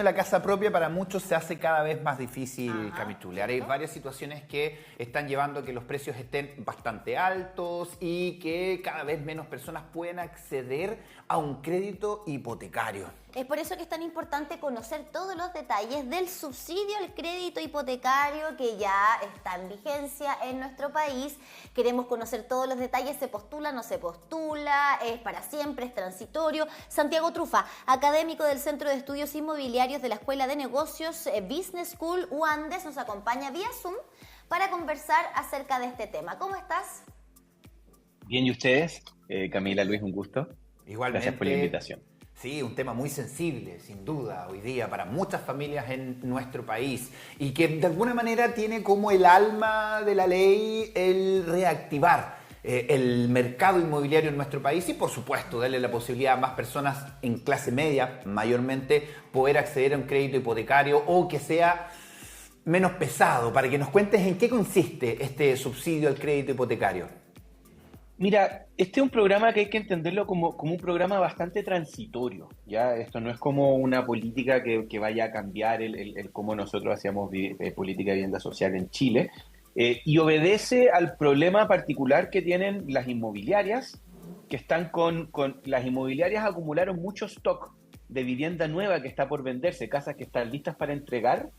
La casa propia para muchos se hace cada vez más difícil, Camichule. Ahora hay ¿cierto? varias situaciones que están llevando a que los precios estén bastante altos y que cada vez menos personas pueden acceder a un crédito hipotecario. Es por eso que es tan importante conocer todos los detalles del subsidio al crédito hipotecario que ya está en vigencia en nuestro país. Queremos conocer todos los detalles, se postula, no se postula, es para siempre, es transitorio. Santiago Trufa, académico del Centro de Estudios Inmobiliarios de la Escuela de Negocios Business School UANDES, nos acompaña vía Zoom para conversar acerca de este tema. ¿Cómo estás? Bien, ¿y ustedes? Camila, Luis, un gusto. Igualmente. Gracias por la invitación. Sí, un tema muy sensible, sin duda, hoy día para muchas familias en nuestro país y que de alguna manera tiene como el alma de la ley el reactivar el mercado inmobiliario en nuestro país y, por supuesto, darle la posibilidad a más personas en clase media, mayormente, poder acceder a un crédito hipotecario o que sea menos pesado. Para que nos cuentes en qué consiste este subsidio al crédito hipotecario. Mira, este es un programa que hay que entenderlo como un programa bastante transitorio, ¿ya? Esto no es como una política que vaya a cambiar el cómo nosotros hacíamos política de vivienda social en Chile, y obedece al problema particular que tienen las inmobiliarias, que están las inmobiliarias acumularon mucho stock de vivienda nueva que está por venderse, casas que están listas para entregar.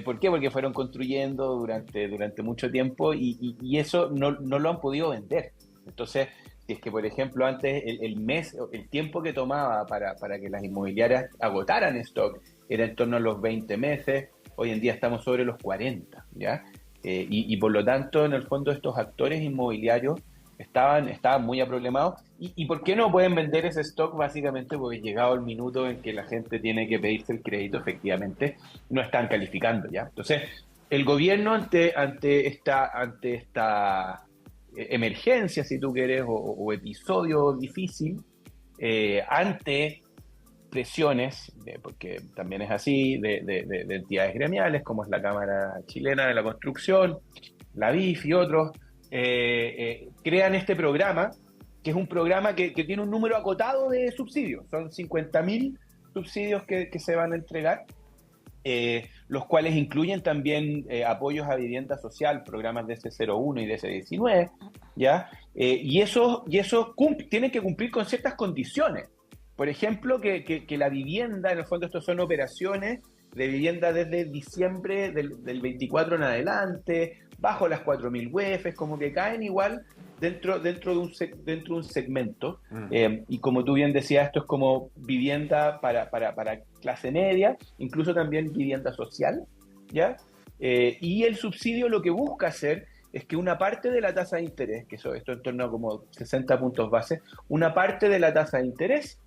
¿Por qué? Porque fueron construyendo durante mucho tiempo y eso no lo han podido vender. Entonces, si es que, por ejemplo, antes el tiempo que tomaba para que las inmobiliarias agotaran stock era en torno a los 20 meses, hoy en día estamos sobre los 40, ¿ya? Y por lo tanto, en el fondo, estos actores inmobiliarios estaban muy aproblemados. ¿Y por qué no pueden vender ese stock? Básicamente porque llegado el minuto en que la gente tiene que pedirse el crédito, efectivamente, no están calificando, ¿ya? Entonces, el gobierno ante esta emergencia, si tú quieres, o episodio difícil, ante presiones, porque también es así, de entidades gremiales, como es la Cámara Chilena de la Construcción, la BIF y otros, crean este programa, que es un programa que tiene un número acotado de subsidios. Son 50.000 subsidios que se van a entregar, los cuales incluyen también apoyos a vivienda social, programas de DC01 y DC19, ¿ya? Y eso tienen que cumplir con ciertas condiciones. Por ejemplo, que la vivienda, en el fondo, estos son operaciones de vivienda desde diciembre del 24 en adelante, bajo las 4.000 UEFs, como que caen igual dentro de un segmento. Y como tú bien decías, esto es como vivienda para clase media, incluso también vivienda social, ¿ya? Y el subsidio lo que busca hacer es que una parte de la tasa de interés, que esto en torno a como 60 puntos base, una parte de la tasa de interés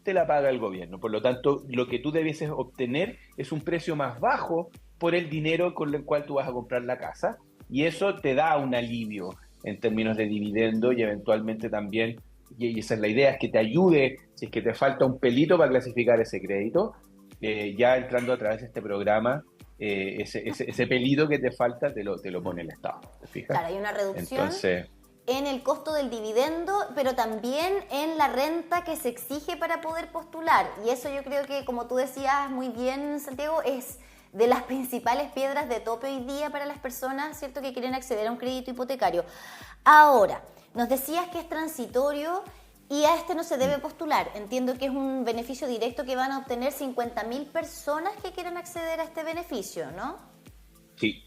te la paga el gobierno. Por lo tanto, lo que tú debieses obtener es un precio más bajo por el dinero con el cual tú vas a comprar la casa, y eso te da un alivio en términos de dividendo y eventualmente también, y esa es la idea, es que te ayude, si es que te falta un pelito para clasificar ese crédito, ya entrando a través de este programa, ese pelito que te falta te lo pone el Estado, ¿te fijas? Claro, hay una reducción. Entonces, en el costo del dividendo, pero también en la renta que se exige para poder postular. Y eso yo creo que, como tú decías muy bien, Santiago, es de las principales piedras de tope hoy día para las personas, ¿cierto?, que quieren acceder a un crédito hipotecario. Ahora, nos decías que es transitorio y a este no se debe postular. Entiendo que es un beneficio directo que van a obtener 50.000 personas que quieren acceder a este beneficio, ¿no? Sí.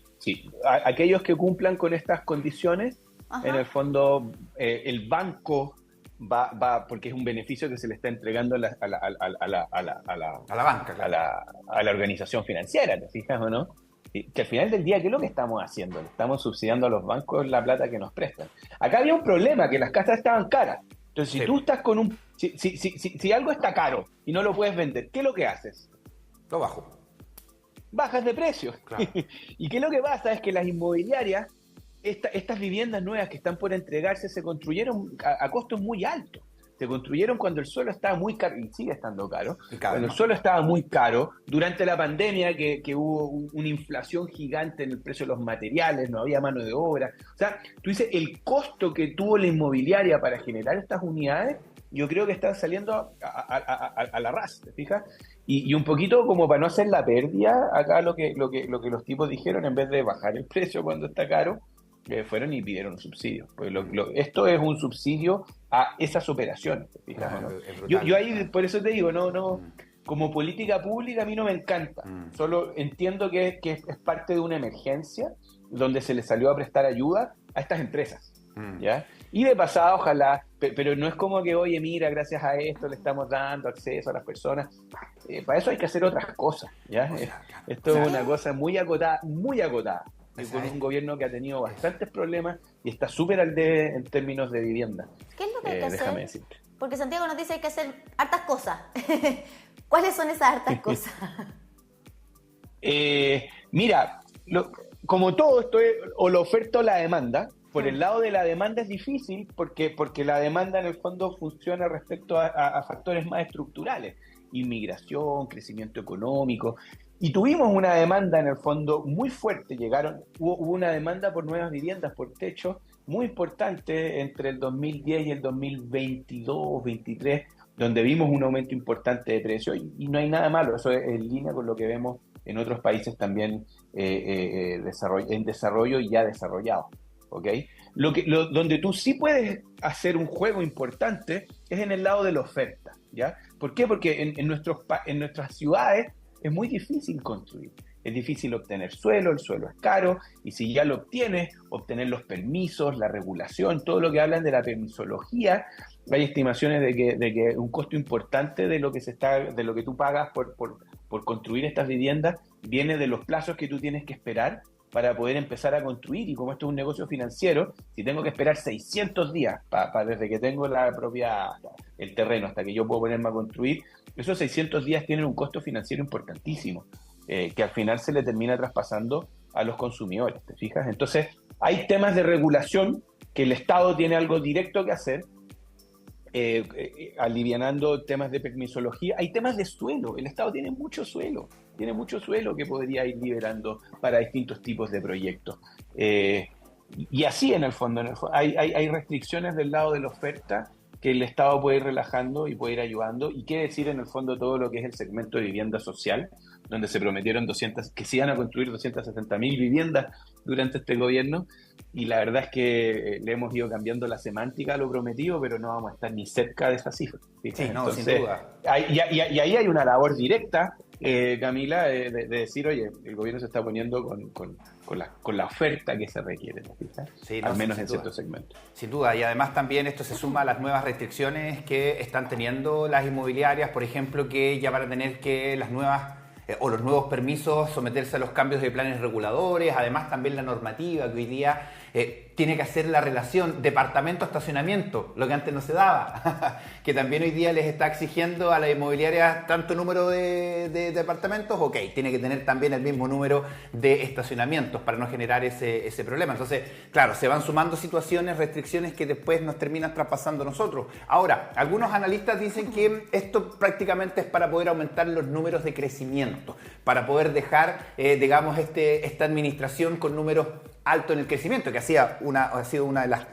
Aquellos que cumplan con estas condiciones, Ajá. En el fondo, el banco va, porque es un beneficio que se le está entregando a la banca, claro. a la organización financiera, ¿te fijas o no? Y que al final del día, ¿qué es lo que estamos haciendo? Le estamos subsidiando a los bancos la plata que nos prestan. Acá había un problema, que las casas estaban caras. Entonces, si tú estás con un... Si algo está caro y no lo puedes vender, ¿qué es lo que haces? Lo bajo. Bajas de precio. Claro. ¿Y qué es lo que pasa? Es que las inmobiliarias, estas viviendas nuevas que están por entregarse, se construyeron a costos muy altos. Se construyeron cuando el suelo estaba muy caro, y sigue estando caro, cuando el suelo estaba muy caro, durante la pandemia que hubo una inflación gigante en el precio de los materiales, no había mano de obra. O sea, tú dices, el costo que tuvo la inmobiliaria para generar estas unidades, yo creo que están saliendo a la ras, ¿te fijas? Y un poquito como para no hacer la pérdida, acá lo que los tipos dijeron, en vez de bajar el precio cuando está caro, fueron y pidieron un subsidio. Pues esto es un subsidio a esas operaciones, fíjate, ¿no? Es Yo ahí, brutal. por eso te digo, no, como política pública a mí no me encanta. Solo entiendo que es parte de una emergencia donde se le salió a prestar ayuda a estas empresas, ¿ya? Y de pasada, ojalá, pero no es como que, oye, mira, gracias a esto le estamos dando acceso a las personas. Para eso hay que hacer otras cosas, ¿ya? O sea, Esto es o sea, una cosa muy acotada, y sea, con un gobierno que ha tenido bastantes problemas y está súper al debe en términos de vivienda. ¿Qué es lo que hay que hacer? Déjame decirte. Porque Santiago nos dice que hay que hacer hartas cosas. ¿Cuáles son esas hartas cosas? Mira, como todo esto es o la oferta o la demanda. Por el lado de la demanda es difícil porque la demanda en el fondo funciona respecto a factores más estructurales, inmigración, crecimiento económico, y tuvimos una demanda en el fondo muy fuerte, hubo una demanda por nuevas viviendas, por techos, muy importante entre el 2010 y el 2022-23, donde vimos un aumento importante de precios, y no hay nada malo, eso es en línea con lo que vemos en otros países también en desarrollo y ya desarrollados. ¿Okay? Donde tú sí puedes hacer un juego importante es en el lado de la oferta, ¿ya? ¿Por qué? Porque en nuestras ciudades es muy difícil construir, es difícil obtener suelo, el suelo es caro, y si ya lo obtienes, obtener los permisos, la regulación, todo lo que hablan de la permisología, hay estimaciones de que un costo importante de lo que tú pagas por construir estas viviendas viene de los plazos que tú tienes que esperar para poder empezar a construir, y como esto es un negocio financiero, si tengo que esperar 600 días desde que tengo el terreno hasta que yo puedo ponerme a construir, esos 600 días tienen un costo financiero importantísimo, que al final se le termina traspasando a los consumidores, ¿te fijas? Entonces, hay temas de regulación que el Estado tiene algo directo que hacer, alivianando temas de permisología. Hay temas de suelo, el Estado tiene mucho suelo que podría ir liberando para distintos tipos de proyectos. Y así en el fondo hay restricciones del lado de la oferta que el Estado puede ir relajando y puede ir ayudando. Y qué decir en el fondo todo lo que es el segmento de vivienda social, donde se prometieron que se iban a construir 260.000 viviendas durante este gobierno, y la verdad es que le hemos ido cambiando la semántica a lo prometido, pero no vamos a estar ni cerca de esa cifra. sí, no, entonces, sin duda. Y ahí hay una labor directa, Camila, de decir, oye, el gobierno se está poniendo con la oferta que se requiere, sí, no, al menos sin en duda. ciertos segmentos. Sin duda, y además también esto se suma a las nuevas restricciones que están teniendo las inmobiliarias, por ejemplo, que ya van a tener que las nuevas o los nuevos permisos someterse a los cambios de planes reguladores, además también la normativa que hoy día tiene que hacer la relación departamento-estacionamiento, lo que antes no se daba, que también hoy día les está exigiendo a la inmobiliaria tanto número de departamentos, ok, tiene que tener también el mismo número de estacionamientos para no generar ese problema. Entonces, claro, se van sumando situaciones, restricciones que después nos terminan traspasando a nosotros. Ahora, algunos analistas dicen que esto prácticamente es para poder aumentar los números de crecimiento, para poder dejar, digamos, esta administración con números altos en el crecimiento, que ha sido una de las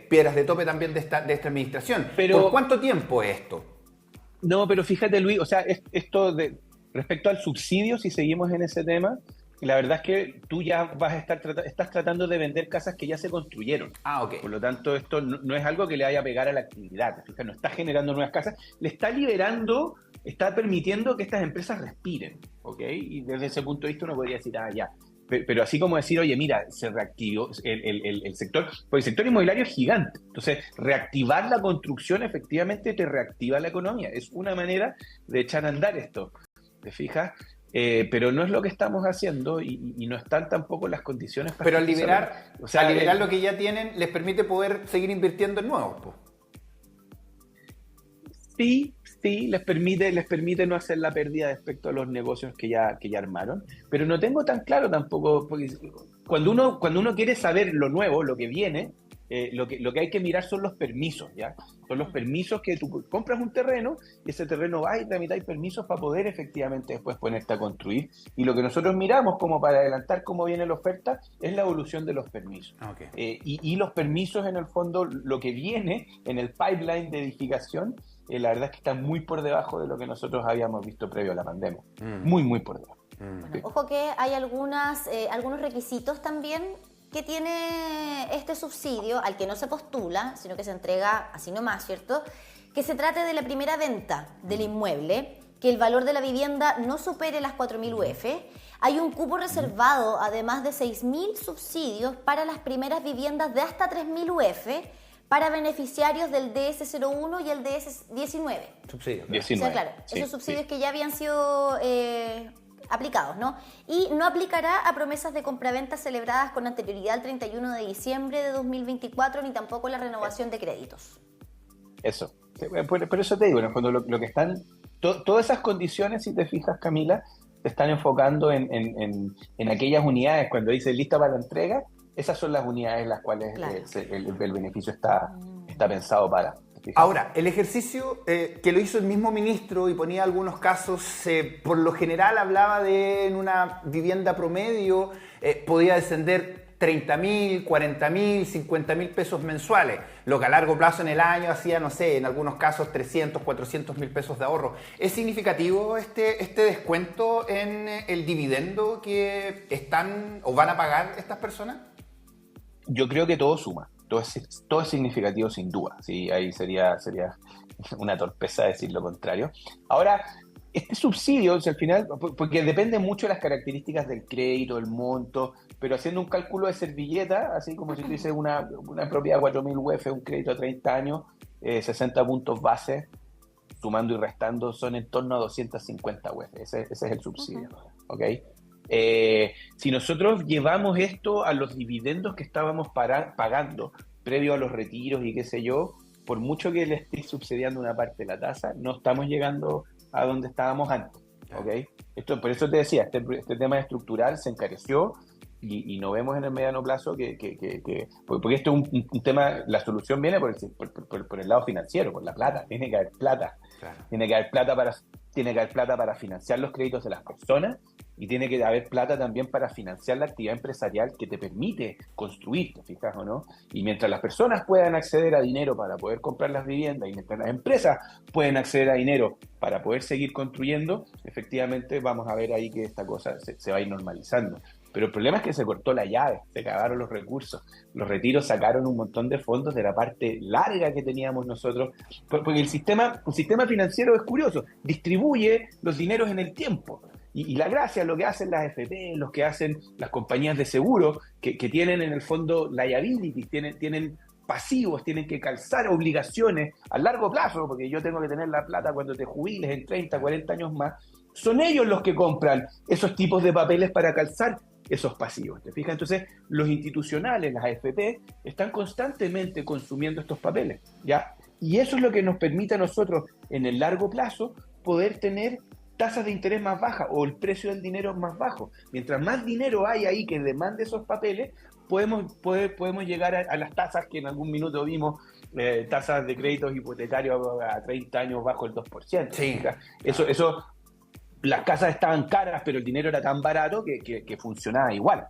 piedras de tope también de esta administración. Pero, ¿por cuánto tiempo es esto? No, pero fíjate, Luis, o sea, respecto al subsidio, si seguimos en ese tema, la verdad es que tú ya estás tratando de vender casas que ya se construyeron. Ah, ok. Por lo tanto, esto no es algo que le vaya a pegar a la actividad. Fíjate, no está generando nuevas casas, le está liberando, está permitiendo que estas empresas respiren, ¿ok? Y desde ese punto de vista uno podría decir, ya. Pero así como decir, oye, mira, se reactivó el sector, porque el sector inmobiliario es gigante. Entonces, reactivar la construcción efectivamente te reactiva la economía. Es una manera de echar a andar esto, ¿te fijas? Pero no es lo que estamos haciendo y no están tampoco las condiciones para... Pero al liberar, al liberar lo que ya tienen, les permite poder seguir invirtiendo en nuevos, pues. Sí, les permite no hacer la pérdida respecto a los negocios que ya armaron, pero no tengo tan claro tampoco, porque cuando uno quiere saber lo nuevo, lo que viene, lo que hay que mirar son los permisos, ¿ya? Son los permisos que tú compras un terreno y ese terreno va y tramitáis permisos para poder efectivamente después ponerte a construir, y lo que nosotros miramos como para adelantar cómo viene la oferta es la evolución de los permisos. Okay. Y los permisos en el fondo, lo que viene en el pipeline de edificación la verdad es que está muy por debajo de lo que nosotros habíamos visto previo a la pandemia. Muy, muy por debajo. Bueno, ojo que hay algunos requisitos también que tiene este subsidio, al que no se postula, sino que se entrega así nomás, ¿cierto? Que se trate de la primera venta del inmueble, que el valor de la vivienda no supere las 4.000 UF. Hay un cupo reservado, además de 6.000 subsidios para las primeras viviendas de hasta 3.000 UF, para beneficiarios del DS01 y el DS19. Subsidios. 19. O sea, claro, Sí, esos subsidios sí. que ya habían sido aplicados, ¿no? Y no aplicará a promesas de compraventa celebradas con anterioridad al 31 de diciembre de 2024, ni tampoco la renovación de créditos. Eso. Por eso te digo, ¿no? Cuando lo que están, todas esas condiciones, si te fijas, Camila, se están enfocando en aquellas unidades, cuando dice lista para la entrega, esas son las unidades en las cuales Claro. el beneficio está pensado para. Ahora, el ejercicio que lo hizo el mismo ministro y ponía algunos casos, por lo general hablaba de en una vivienda promedio podía descender 30.000, 40.000, 50.000 pesos mensuales, lo que a largo plazo en el año hacía, no sé, en algunos casos 300, 400.000 pesos de ahorro. ¿Es significativo este descuento en el dividendo que están o van a pagar estas personas? Yo creo que todo suma, todo es significativo sin duda, ¿sí? Ahí sería una torpeza decir lo contrario. Ahora, este subsidio, o sea, al final, porque depende mucho de las características del crédito, el monto, pero haciendo un cálculo de servilleta, así como si tú dices una propiedad de 4.000 UF, un crédito a 30 años, 60 puntos base, sumando y restando, son en torno a 250 UF. Ese es el subsidio, ¿ok? Si nosotros llevamos esto a los dividendos que estábamos pagando previo a los retiros y qué sé yo, por mucho que le esté subsidiando una parte de la tasa, no estamos llegando a donde estábamos antes, ¿ok? Por eso te decía, este tema estructural se encareció y no vemos en el mediano plazo porque esto es un tema, la solución viene por el lado financiero, por la plata, tiene que haber plata, Claro. tiene que haber plata para financiar los créditos de las personas y tiene que haber plata también para financiar la actividad empresarial que te permite construir, ¿te fijas o no? Y mientras las personas puedan acceder a dinero para poder comprar las viviendas y mientras las empresas pueden acceder a dinero para poder seguir construyendo, efectivamente vamos a ver ahí que esta cosa se va a ir normalizando. Pero el problema es que se cortó la llave, se acabaron los recursos, los retiros sacaron un montón de fondos de la parte larga que teníamos nosotros, porque el sistema financiero es curioso, distribuye los dineros en el tiempo. Y la gracia es lo que hacen las FP, lo que hacen las compañías de seguro, que tienen en el fondo liabilities, tienen pasivos, tienen que calzar obligaciones a largo plazo, porque yo tengo que tener la plata cuando te jubiles en 30, 40 años más. Son ellos los que compran esos tipos de papeles para calzar esos pasivos, ¿te fijas? Entonces, los institucionales, las AFP, están constantemente consumiendo estos papeles, ¿ya? Y eso es lo que nos permite a nosotros, en el largo plazo, poder tener tasas de interés más bajas o el precio del dinero más bajo. Mientras más dinero hay ahí que demande esos papeles, podemos llegar a las tasas que en algún minuto vimos, tasas de créditos hipotecarios a 30 años bajo el 2%. Sí. Eso, las casas estaban caras, pero el dinero era tan barato que funcionaba igual.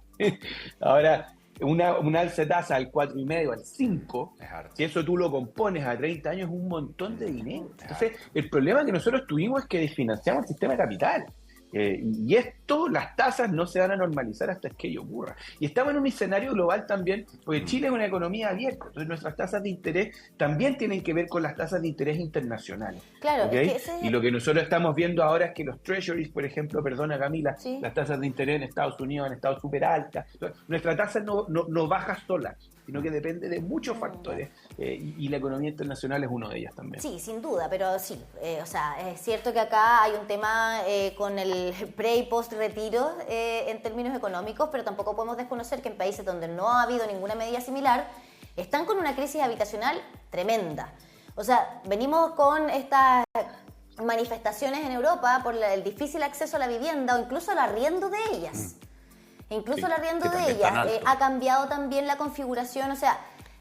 Ahora, una alza de tasa al 4,5, al 5, si eso tú lo compones a 30 años, es un montón de dinero. Entonces, el problema que nosotros tuvimos es que desfinanciamos el sistema de capital. Y esto, las tasas no se van a normalizar hasta que ello ocurra. Y estamos en un escenario global también, porque Chile es una economía abierta, entonces nuestras tasas de interés también tienen que ver con las tasas de interés internacionales. Claro, ¿Okay? es que Y lo que nosotros estamos viendo ahora es que los treasuries, por ejemplo, perdona Camila, Sí. las tasas de interés en Estados Unidos han estado súper altas. Nuestra tasa no baja sola, sino que depende de muchos factores, y la economía internacional es uno de ellos también. Sí, sin duda, pero sí, o sea, es cierto que acá hay un tema con el pre y post retiro en términos económicos, pero tampoco podemos desconocer que en países donde no ha habido ninguna medida similar, están con una crisis habitacional tremenda. O sea, venimos con estas manifestaciones en Europa por el difícil acceso a la vivienda o incluso al arriendo de ellas. Incluso Sí, el arriendo que de también ellas tan alto. ha cambiado también la configuración, o sea,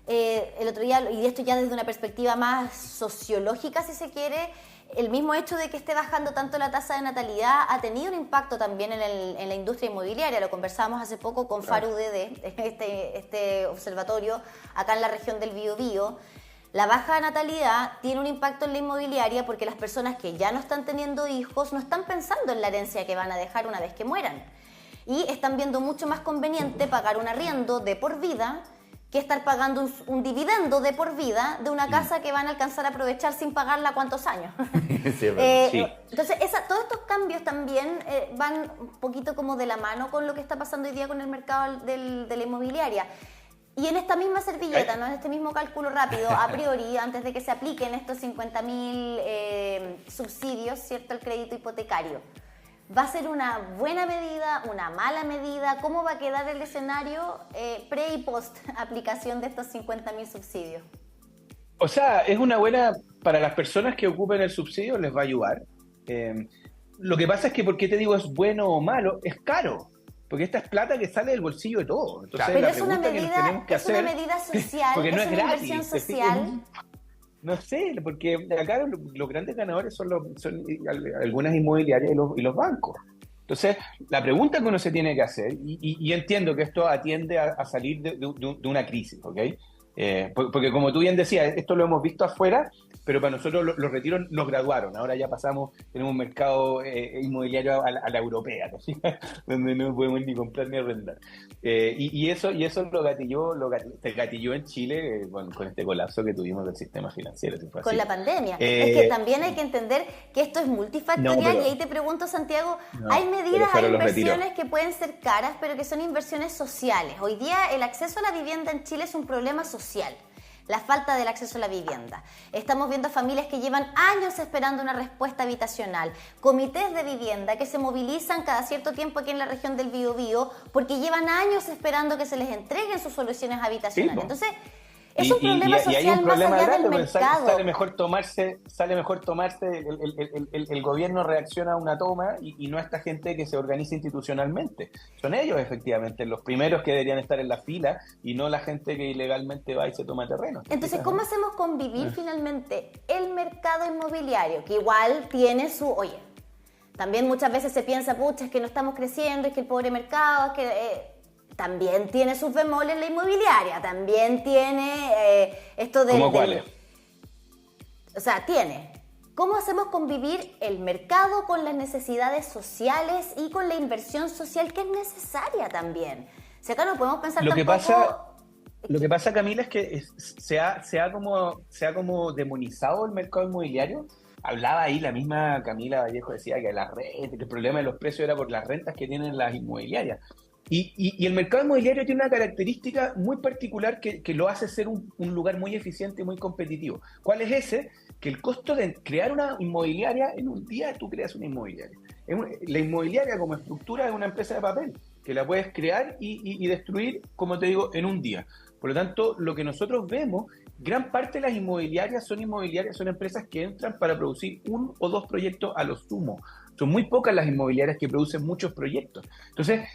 el otro día, y esto ya desde una perspectiva más sociológica si se quiere, el mismo hecho de que esté bajando tanto la tasa de natalidad ha tenido un impacto también en la industria inmobiliaria. Lo conversábamos hace poco con FARUDD, este observatorio acá en la región del Biobío. La baja natalidad tiene un impacto en la inmobiliaria porque las personas que ya no están teniendo hijos no están pensando en la herencia que van a dejar una vez que mueran. Y están viendo mucho más conveniente pagar un arriendo de por vida que estar pagando un dividendo de por vida de una casa que van a alcanzar a aprovechar sin pagarla cuántos años. Sí, sí. Entonces, todos estos cambios también van un poquito como de la mano con lo que está pasando hoy día con el mercado de la inmobiliaria. Y en esta misma servilleta, ¿no? En este mismo cálculo rápido, a priori, antes de que se apliquen estos 50.000 subsidios, ¿cierto?, al crédito hipotecario, ¿va a ser una buena medida, una mala medida? ¿Cómo va a quedar el escenario pre y post aplicación de estos 50.000 subsidios? O sea, es una buena, para las personas que ocupen el subsidio les va a ayudar. Lo que pasa es que, ¿por qué te digo es bueno o malo? Es caro. Porque esta es plata que sale del bolsillo de todos. Entonces, pero la es una pregunta que nos tenemos que hacer, una medida social, porque no es es una gratis, inversión social. No sé, porque acá los grandes ganadores son algunas inmobiliarias y los bancos. Entonces, la pregunta que uno se tiene que hacer, y entiendo que esto atiende a salir de una crisis, ¿ok? Porque como tú bien decías, esto lo hemos visto afuera, pero para nosotros los retiros nos graduaron. Ahora ya tenemos un mercado inmobiliario a la europea, ¿no? Donde no podemos ni comprar ni arrendar. Y eso se gatilló en Chile con este colapso que tuvimos del sistema financiero. Si fue así. Con la pandemia. Es que también hay que entender que esto es multifactorial, y ahí te pregunto, Santiago, hay medidas, hay inversiones que pueden ser caras, pero que son inversiones sociales. Hoy día el acceso a la vivienda en Chile es un problema social. La falta del acceso a la vivienda. Estamos viendo familias que llevan años esperando una respuesta habitacional, comités de vivienda que se movilizan cada cierto tiempo aquí en la región del Biobío porque llevan años esperando que se les entreguen sus soluciones habitacionales. Sí, entonces, es un problema social hay un problema más allá grande, del mercado. sale mejor tomarse el gobierno reacciona a una toma y no a esta gente que se organiza institucionalmente. Son ellos efectivamente los primeros que deberían estar en la fila y no la gente que ilegalmente va y se toma terreno. Entonces, ¿cómo hacemos convivir finalmente el mercado inmobiliario? Que igual tiene su... Oye, también muchas veces se piensa, pucha, es que no estamos creciendo, es que el pobre mercado, es que... también tiene sus bemoles la inmobiliaria, también tiene esto de... ¿Cómo cuáles? O sea, tiene. ¿Cómo hacemos convivir el mercado con las necesidades sociales y con la inversión social que es necesaria también? Si acá no podemos pensar Lo que pasa, Camila, es que se ha como demonizado el mercado inmobiliario. Hablaba ahí la misma Camila Vallejo, decía que que el problema de los precios era por las rentas que tienen las inmobiliarias. Y el mercado inmobiliario tiene una característica muy particular que lo hace ser un lugar muy eficiente y muy competitivo. ¿Cuál es ese? Que el costo de crear una inmobiliaria, en un día tú creas una inmobiliaria. La inmobiliaria como estructura es una empresa de papel, que la puedes crear y destruir, como te digo, en un día. Por lo tanto, lo que nosotros vemos, gran parte de las inmobiliarias son empresas que entran para producir 1 o 2 proyectos a lo sumo. Son muy pocas las inmobiliarias que producen muchos proyectos. Entonces,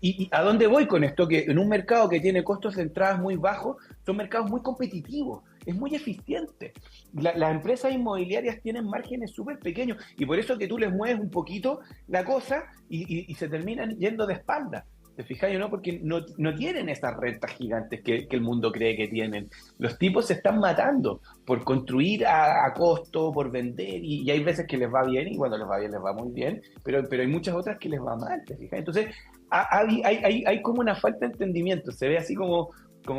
¿y a dónde voy con esto? Que en un mercado que tiene costos de entradas muy bajos, son mercados muy competitivos, es muy eficiente. Las empresas inmobiliarias tienen márgenes súper pequeños y por eso que tú les mueves un poquito la cosa y se terminan yendo de espalda. ¿Te fijas o no? Porque no tienen esas rentas gigantes que el mundo cree que tienen. Los tipos se están matando por construir a costo, por vender, y hay veces que les va bien, y cuando les va bien, les va muy bien, pero hay muchas otras que les va mal, ¿te fijas? Entonces, hay como una falta de entendimiento. Se ve así como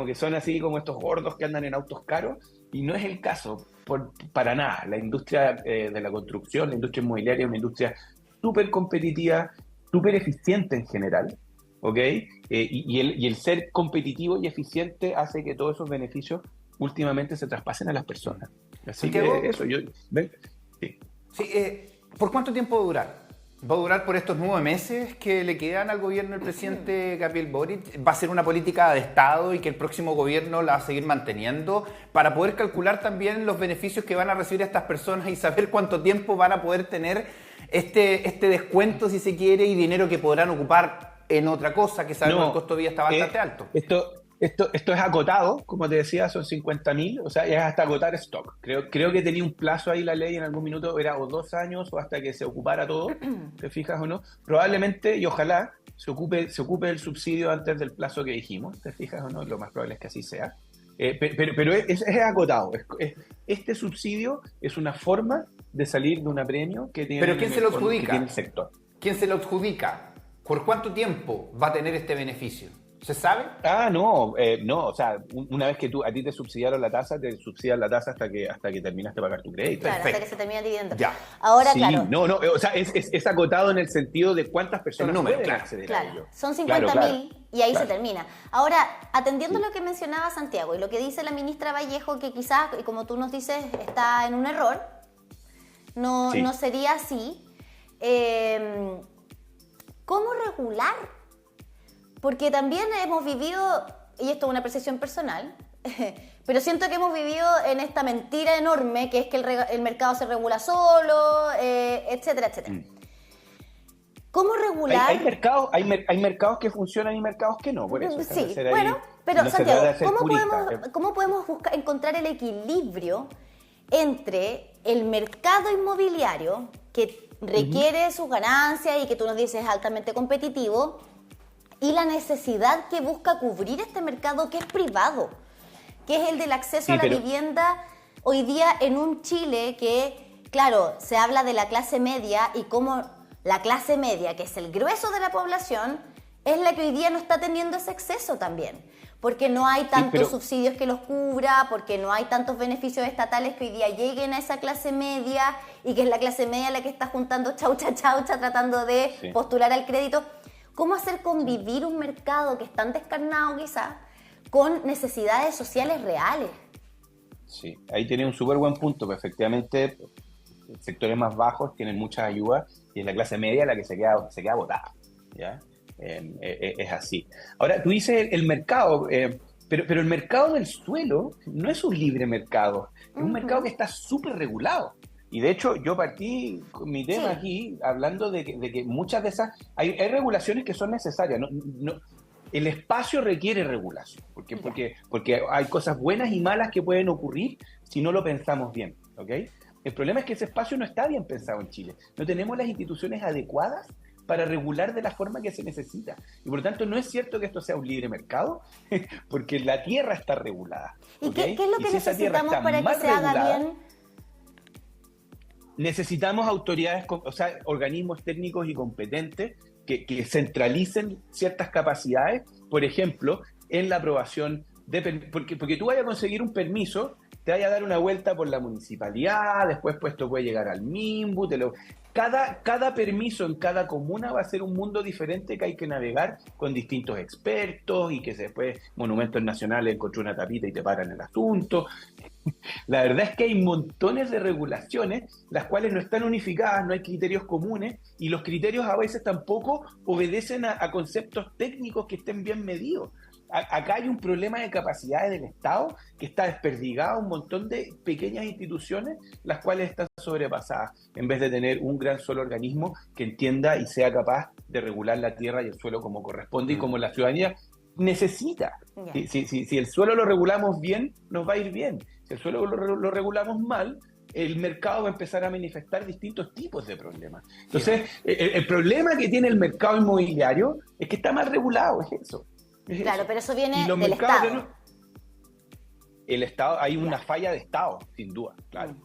que son así como estos gordos que andan en autos caros, y no es el caso, para nada. La industria de la construcción, la industria inmobiliaria es una industria súper competitiva, súper eficiente en general, ¿ok? Y el ser competitivo y eficiente hace que todos esos beneficios últimamente se traspasen a las personas. Así que eso, ¿ven? Sí. Sí, ¿por cuánto tiempo va a durar? ¿Va a durar por estos 9 meses que le quedan al gobierno del presidente Gabriel Boric? ¿Va a ser una política de Estado y que el próximo gobierno la va a seguir manteniendo para poder calcular también los beneficios que van a recibir estas personas y saber cuánto tiempo van a poder tener este descuento, si se quiere, y dinero que podrán ocupar en otra cosa, que sabemos que el costo de vida está bastante alto? Esto es acotado, como te decía, son 50.000, o sea, es hasta agotar stock. Creo que tenía un plazo ahí la ley en algún minuto, era o 2 años o hasta que se ocupara todo, ¿te fijas o no? Probablemente, y ojalá, se ocupe el subsidio antes del plazo que dijimos, ¿te fijas o no? Lo más probable es que así sea. Pero es acotado. Este subsidio es una forma de salir de un apremio que tiene, ¿Pero quién se lo que adjudica? tiene el sector. ¿Quién se lo adjudica? ¿Por cuánto tiempo va a tener este beneficio? ¿Se sabe? No, o sea, una vez que a ti te subsidiaron la tasa, te subsidian la tasa hasta que terminaste de pagar tu crédito. Claro, Perfecto. hasta que se termina el dividendo. Ya. Ahora, Sí, claro. no, o sea, es acotado en el sentido de cuántas personas número, pueden claro. acceder a Claro, ello. son 50.000 Claro, y ahí claro. se termina. Ahora, atendiendo lo que mencionaba Santiago y lo que dice la ministra Vallejo, que quizás, y como tú nos dices, está en un error, no sería así. ¿Cómo regular? Porque también hemos vivido, y esto es una percepción personal, pero siento que hemos vivido en esta mentira enorme que es que el mercado se regula solo, etcétera, etcétera. ¿Cómo regular? Hay mercados que funcionan y mercados que no, por eso. Sí, bueno, pero Santiago, ¿cómo podemos encontrar el equilibrio entre el mercado inmobiliario, que requiere sus ganancias y que tú nos dices es altamente competitivo, y la necesidad que busca cubrir este mercado que es privado, que es el del acceso a la vivienda hoy día en un Chile que, claro, se habla de la clase media y cómo la clase media, que es el grueso de la población, es la que hoy día no está teniendo ese acceso también, porque no hay tantos subsidios que los cubra, porque no hay tantos beneficios estatales que hoy día lleguen a esa clase media y que es la clase media la que está juntando chaucha tratando de postular al crédito. ¿Cómo hacer convivir un mercado que es tan descarnado quizás con necesidades sociales reales? Sí, ahí tiene un súper buen punto, que efectivamente sectores más bajos tienen muchas ayudas y es la clase media la que se queda botada, ¿ya? Es así. Ahora, tú dices el mercado, pero el mercado del suelo no es un libre mercado, es un mercado que está súper regulado. Y de hecho, yo partí con mi tema aquí hablando de que muchas de esas... Hay regulaciones que son necesarias. El espacio requiere regulación, porque hay cosas buenas y malas que pueden ocurrir si no lo pensamos bien, ¿ok? El problema es que ese espacio no está bien pensado en Chile. No tenemos las instituciones adecuadas para regular de la forma que se necesita. Y por lo tanto, no es cierto que esto sea un libre mercado, porque la tierra está regulada. ¿Y ¿okay? qué es lo que necesitamos para que se haga bien? Necesitamos autoridades, o sea, organismos técnicos y competentes que centralicen ciertas capacidades, por ejemplo, en la aprobación porque tú vayas a conseguir un permiso, te vaya a dar una vuelta por la municipalidad, después pues esto puede llegar al MIMBU, cada permiso en cada comuna va a ser un mundo diferente que hay que navegar con distintos expertos y que después Monumentos Nacionales encontró una tapita y te paran el asunto. La verdad es que hay montones de regulaciones, las cuales no están unificadas, no hay criterios comunes y los criterios a veces tampoco obedecen a conceptos técnicos que estén bien medidos. Acá hay un problema de capacidades del Estado que está desperdigado, un montón de pequeñas instituciones las cuales están sobrepasadas, en vez de tener un gran solo organismo que entienda y sea capaz de regular la tierra y el suelo como corresponde y como la ciudadanía necesita. Si el suelo lo regulamos bien, nos va a ir bien. Si el suelo lo regulamos mal, el mercado va a empezar a manifestar distintos tipos de problemas. Entonces, el problema que tiene el mercado inmobiliario es que está mal regulado, es eso. Claro, pero eso viene del Estado. El Estado, hay una falla de Estado, sin duda, claro.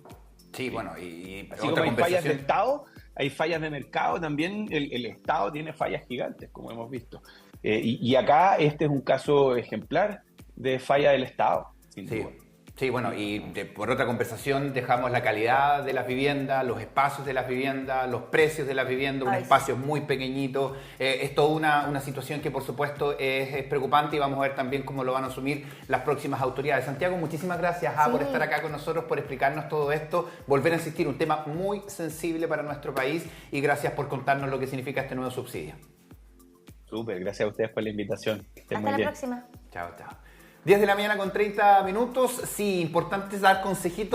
Sí, bueno, y así como hay fallas de Estado, hay fallas de mercado, también el Estado tiene fallas gigantes, como hemos visto. Y acá este es un caso ejemplar de falla del Estado, sin duda. Sí, bueno, y por otra conversación dejamos la calidad de las viviendas, los espacios de las viviendas, los precios de las viviendas, un espacio muy pequeñito. Es toda una situación que por supuesto es preocupante y vamos a ver también cómo lo van a asumir las próximas autoridades. Santiago, muchísimas gracias por estar acá con nosotros, por explicarnos todo esto, volver a insistir, un tema muy sensible para nuestro país y gracias por contarnos lo que significa este nuevo subsidio. Súper, gracias a ustedes por la invitación. Hasta la próxima. Chao, chao. 10 de la mañana con 30 minutos. Sí, importante dar consejitos.